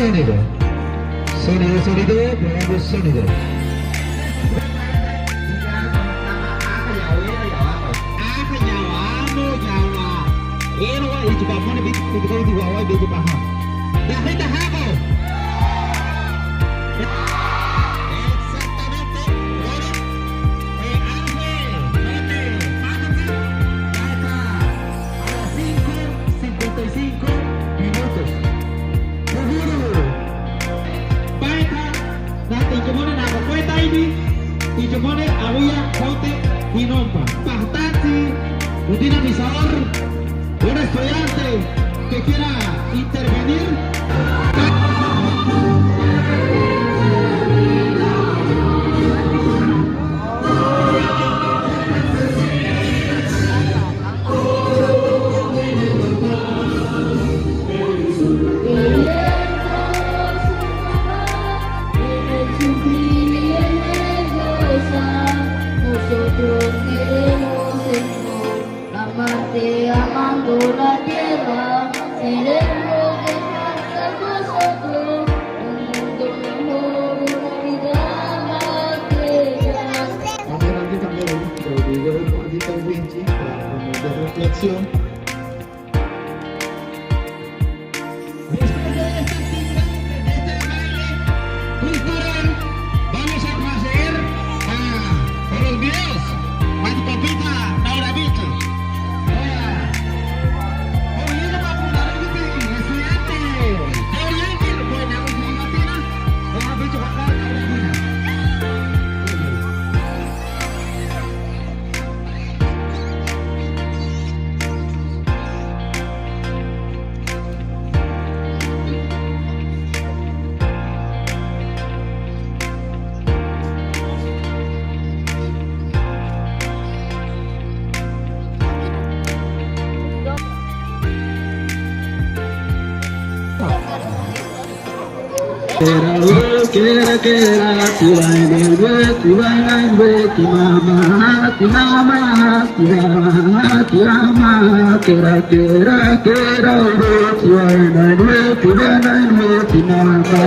sonido. Sonido, sonido, probamos sonido. Ini juga mau nih bikin di bawah dia juga paham. Dah kita hapo. Ijomone había jote y nompa. Bastante, un dinamizador, un estudiante que quiera intervenir. Nosotros queremos Señor, amarte amando la tierra, seremos de casa nosotros, un mundo mejor, una vida más bella. Adelante también el video un poquito winchi para de reflexión. Después de esta actividad, de este baile cultural, vamos a proceder a los videos. Mati papita, Laura Vito. Oye, para fundar el estudiante. Oriente, pues la última latina. Vamos a ver para acá, Laura Vito. Kera kera ti mama kera ti mama